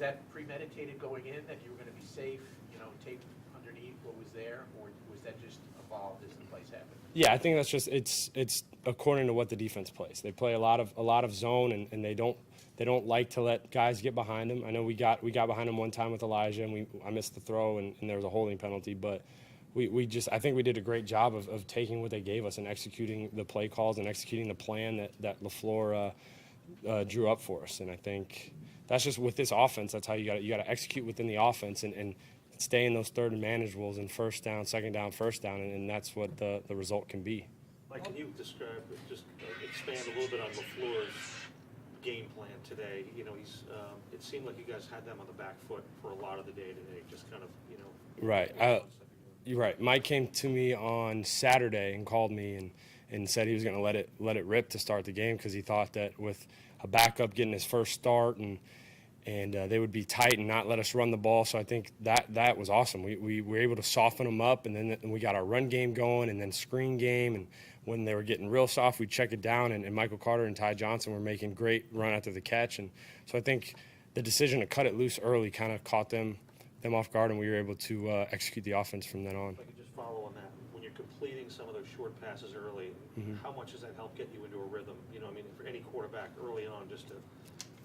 that premeditated going in, that you were going to be safe, tape underneath what was there, or was that just evolved as the plays happened? Yeah, I think that's just it's according to what the defense plays. They play a lot of zone, and they don't like to let guys get behind them. I know we got behind him one time with Elijah, and I missed the throw, and there was a holding penalty, but I think we did a great job of taking what they gave us and executing the play calls and executing the plan that LaFleur drew up for us. And I think that's just with this offense. That's how you got to execute within the offense and stay in those third and manageables and first down, second down, first down, and that's what the result can be. Mike, can you describe, just expand a little bit on LaFleur's game plan today? It seemed like you guys had them on the back foot for a lot of the day today, just kind of, Right. You're right. Mike came to me on Saturday and called me and said he was going to let it rip to start the game because he thought that with a backup getting his first start and they would be tight and not let us run the ball. So I think that was awesome. We were able to soften them up, and then we got our run game going and then screen game. And when they were getting real soft, we'd check it down, and Michael Carter and Ty Johnson were making great run after the catch. And so I think the decision to cut it loose early kind of caught them off guard, and we were able to execute the offense from then on. If I could just follow on that, when you're completing some of those short passes early, how much does that help get you into a rhythm? For any quarterback early on, just to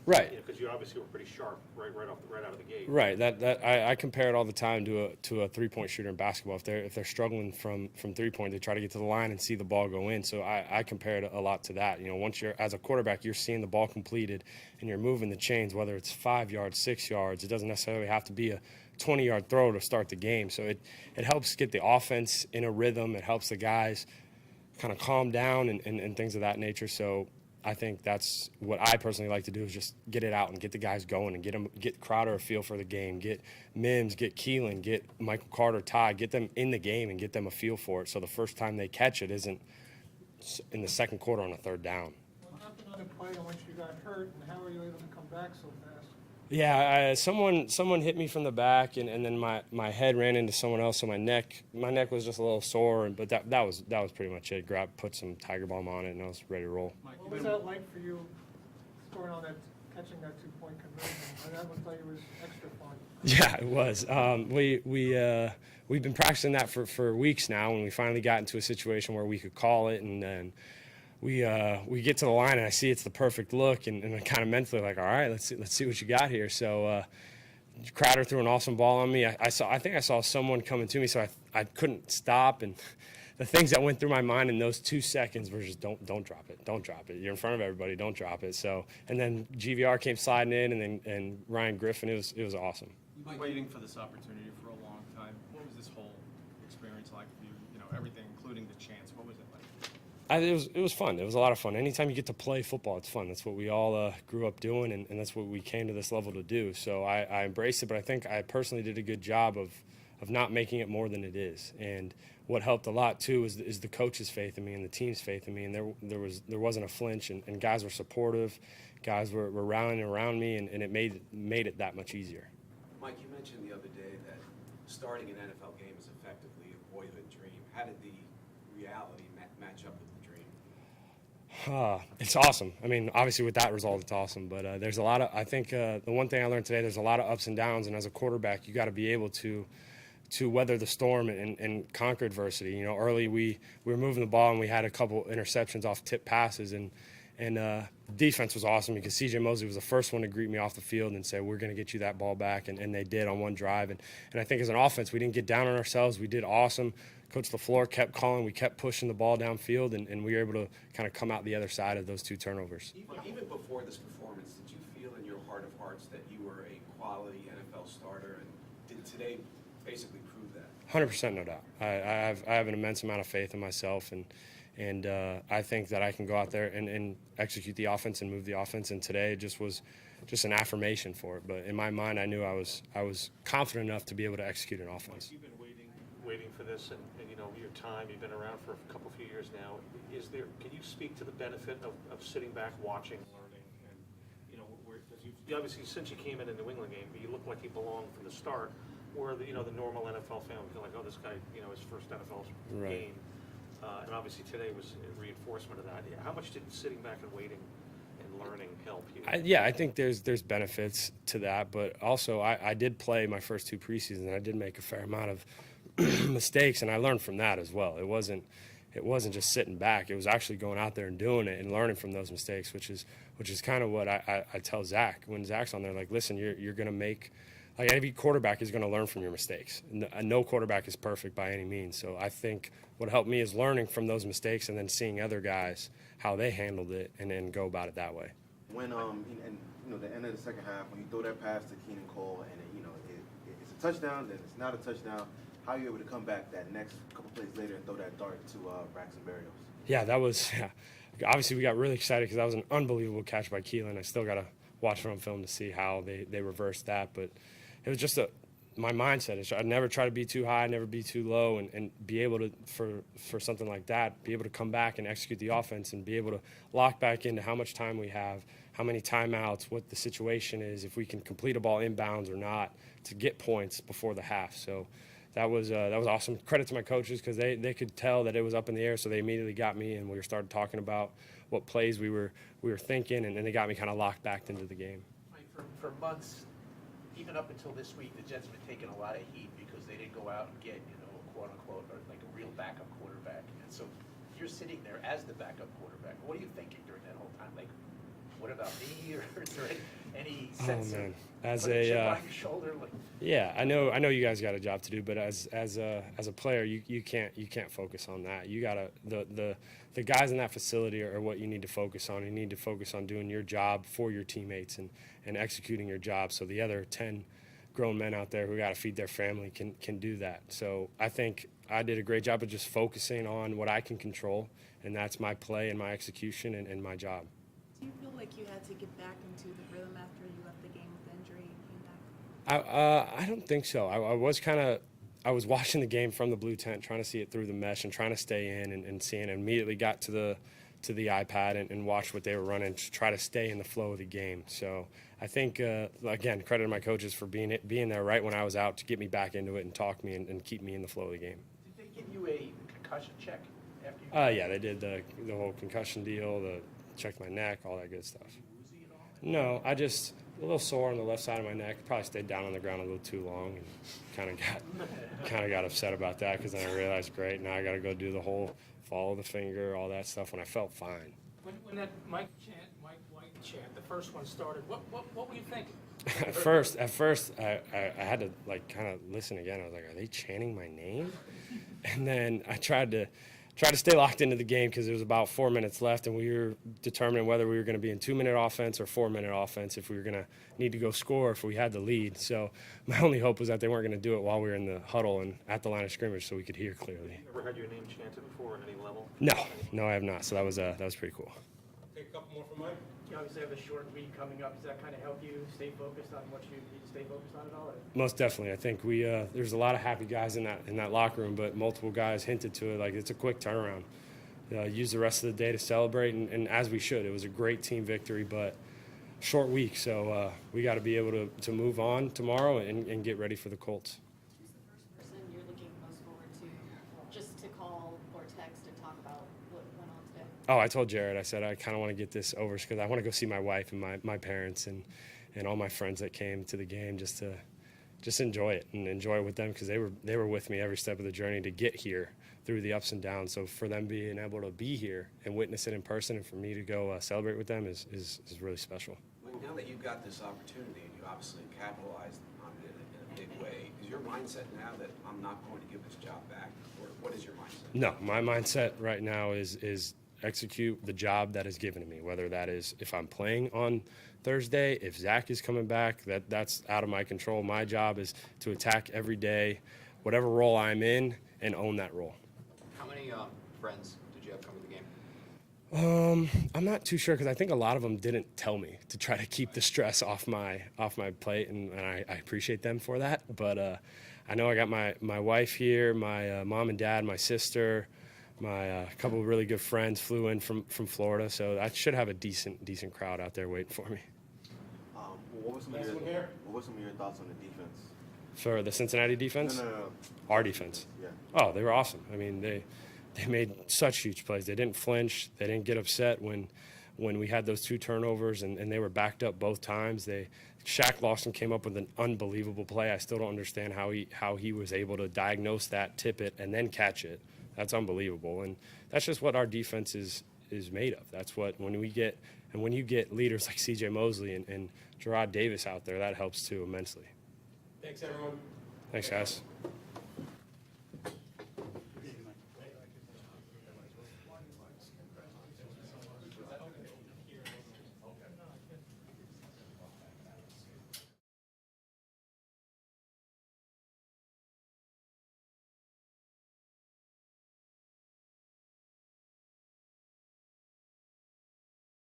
Right. Because you obviously were pretty sharp right out of the gate. Right. I compare it all the time to a 3-point shooter in basketball. If they're struggling from 3-point, they try to get to the line and see the ball go in. So I compare it a lot to that. Once you're as a quarterback, you're seeing the ball completed and you're moving the chains, whether it's 5 yards, 6 yards. It doesn't necessarily have to be a 20-yard throw to start the game. So it helps get the offense in a rhythm. It helps the guys kind of calm down and things of that nature. So I think that's what I personally like to do, is just get it out and get the guys going and get Crowder a feel for the game, get Mims, get Keelan, get Michael Carter, Ty, get them in the game and get them a feel for it. So the first time they catch it isn't in the second quarter on a third down. What happened on the play in which you got hurt, and how were you able to come back so fast? Yeah, someone hit me from the back, and then my head ran into someone else, so my neck was just a little sore, but that was pretty much it. Put some Tiger Balm on it, and I was ready to roll. What was that like for you, scoring on that, catching that 2-point conversion? That looked like it was extra fun. Yeah, it was. We've been practicing that for weeks now, and we finally got into a situation where we could call it, and then we get to the line, and I see it's the perfect look, and I'm kind of mentally like, all right, let's see what you got here. So Crowder threw an awesome ball on me. I think I saw someone coming to me, so I couldn't stop. And the things that went through my mind in those 2 seconds were just don't drop it. You're in front of everybody, don't drop it. So, and then GVR came sliding in, and Ryan Griffin. It was awesome. You've been waiting for this opportunity for a long time. What was this whole experience like for you? Everything, including the chance. What was it like? It was fun. It was a lot of fun. Anytime you get to play football, it's fun. That's what we all grew up doing, and that's what we came to this level to do. So I embraced it, but I think I personally did a good job of not making it more than it is. And what helped a lot too is the coach's faith in me and the team's faith in me. And there wasn't a flinch, and guys were supportive. Guys were rallying around me, and it made it that much easier. Mike, you mentioned the other day that starting an NFL game is effectively a boyhood dream. How did the reality match up with the dream? It's awesome. I mean, obviously with that result, it's awesome. But there's a lot of, I think the one thing I learned today, there's a lot of ups and downs. And as a quarterback, you got to be able to weather the storm and conquer adversity. Early we were moving the ball, and we had a couple interceptions off tip passes, and defense was awesome because C.J. Mosley was the first one to greet me off the field and say, we're going to get you that ball back, and they did on one drive. And I think as an offense, we didn't get down on ourselves. We did awesome. Coach LaFleur kept calling. We kept pushing the ball downfield, and we were able to kind of come out the other side of those 2 turnovers. Even before this performance, did you feel in your heart of hearts that you were a quality NFL starter, and did today basically prove that? 100%, no doubt. I have an immense amount of faith in myself, and I think that I can go out there and execute the offense and move the offense. And today just was just an affirmation for it. But in my mind, I knew I was confident enough to be able to execute an offense. You've been waiting for this, and your time. You've been around for a couple few years now. Can you speak to the benefit of sitting back, watching, learning, and because you obviously, since you came in the New England game, you look like you belonged from the start. Where the normal NFL fan would feel like, oh, this guy, his first NFL Right. game. And obviously today was a reinforcement of that. How much did sitting back and waiting and learning help you? Yeah, I think there's benefits to that, but also I did play my first 2 preseasons, and I did make a fair amount of mistakes, and I learned from that as well. It wasn't just sitting back. It was actually going out there and doing it and learning from those mistakes, which is kind of what I tell Zach when Zach's on there. Like, listen, you're going to make, like, every quarterback is going to learn from your mistakes. No quarterback is perfect by any means. So I think what helped me is learning from those mistakes and then seeing other guys how they handled it and then go about it that way. When and the end of the second half, when you throw that pass to Keenan Cole and it's a touchdown, then it's not a touchdown. How are you able to come back that next couple plays later and throw that dart to Braxton Berrios? Yeah, that was obviously we got really excited because that was an unbelievable catch by Keelan. I still got to watch it on film to see how they reversed that, but it was just my mindset is I'd never try to be too high, never be too low, and be able to, for something like that, be able to come back and execute the offense and be able to lock back into how much time we have, how many timeouts, what the situation is, if we can complete a ball inbounds or not, to get points before the half. So that was awesome. Credit to my coaches because they could tell that it was up in the air, so they immediately got me, and we started talking about what plays we were thinking, and then they got me kind of locked back into the game. Mike, for months, even up until this week, the Jets have been taking a lot of heat because they didn't go out and get, a quote-unquote, or like a real backup quarterback. And so you're sitting there as the backup quarterback. What are you thinking during that whole time? Like, what about me? Or is there any sense man. of As putting a chip a on your shoulder? Like, yeah, I know you guys got a job to do, but as a player, you can't focus on that. You gotta the guys in that facility are what you need to focus on. You need to focus on doing your job for your teammates and executing your job. So the other 10 grown men out there who got to feed their family can do that. So I think I did a great job of just focusing on what I can control, and that's my play and my execution and my job. Do you feel like you had to get back into the rhythm after you left the game with injury and came back? I don't think so. I was watching the game from the blue tent, trying to see it through the mesh and trying to stay in and seeing it. Immediately got to the iPad and watched what they were running to try to stay in the flow of the game. So I think, again, credit to my coaches for being there right when I was out to get me back into it and talk me and keep me in the flow of the game. did they give you a concussion check after you? Yeah, they did the whole concussion deal, checked my neck, all that good stuff. Woozy at all? No, I just a little sore on the left side of my neck. Probably stayed down on the ground a little too long, and kind of got upset about that because then I realized, great, now I got to go do the whole follow the finger, all that stuff. When I felt fine. When that Mike White chant, the first one started, what were you thinking? At first, I had to kind of listen again. I was like, are they chanting my name? And then I tried to stay locked into the game because there was about 4 minutes left, and we were determining whether we were going to be in 2-minute offense or 4-minute offense, if we were going to need to go score, if we had the lead. So my only hope was that they weren't going to do it while we were in the huddle and at the line of scrimmage so we could hear clearly. Ever had your name chanted before at any level? No, I have not. So that was pretty cool. Take a couple more from Mike. You obviously have a short week coming up. Does that kind of help you stay focused on what you need to stay focused on at all? Or? Most definitely. I think there's a lot of happy guys in that locker room, but multiple guys hinted to it. Like, it's a quick turnaround. Use the rest of the day to celebrate, and as we should. It was a great team victory, but short week, so we got to be able to move on tomorrow and get ready for the Colts. Who's the first person you're looking most forward to, just to call or text and talk about what went on today? Oh, I told Jared, I said I kind of want to get this over because I want to go see my wife and my parents and all my friends that came to the game just to enjoy it and enjoy it with them because they were with me every step of the journey to get here through the ups and downs. So for them being able to be here and witness it in person and for me to go celebrate with them is really special. Well, now that you've got this opportunity and you obviously capitalized on it in a big way, is your mindset now that I'm not going to give this job back, or what is your mindset? No, my mindset right now is execute the job that is given to me, whether that is if I'm playing on Thursday, if Zach is coming back, that's out of my control. My job is to attack every day, whatever role I'm in, and own that role. How many friends did you have come to the game? I'm not too sure because I think a lot of them didn't tell me to try to keep the stress off my plate, and I appreciate them for that. But I know I got my wife here, my mom and dad, my sister, my couple of really good friends flew in from Florida, so I should have a decent crowd out there waiting for me. What were some of your thoughts on the defense? For the Cincinnati defense? No. Our defense. Yeah. Oh, they were awesome. I mean, they made such huge plays. They didn't flinch. They didn't get upset when when we had those 2 turnovers and they were backed up both times. Shaq Lawson came up with an unbelievable play. I still don't understand how he was able to diagnose that, tip it, and then catch it. That's unbelievable, and that's just what our defense is made of. That's what when you get leaders like C.J. Mosley and Gerard Davis out there, that helps too immensely. Thanks, everyone. Thanks, guys.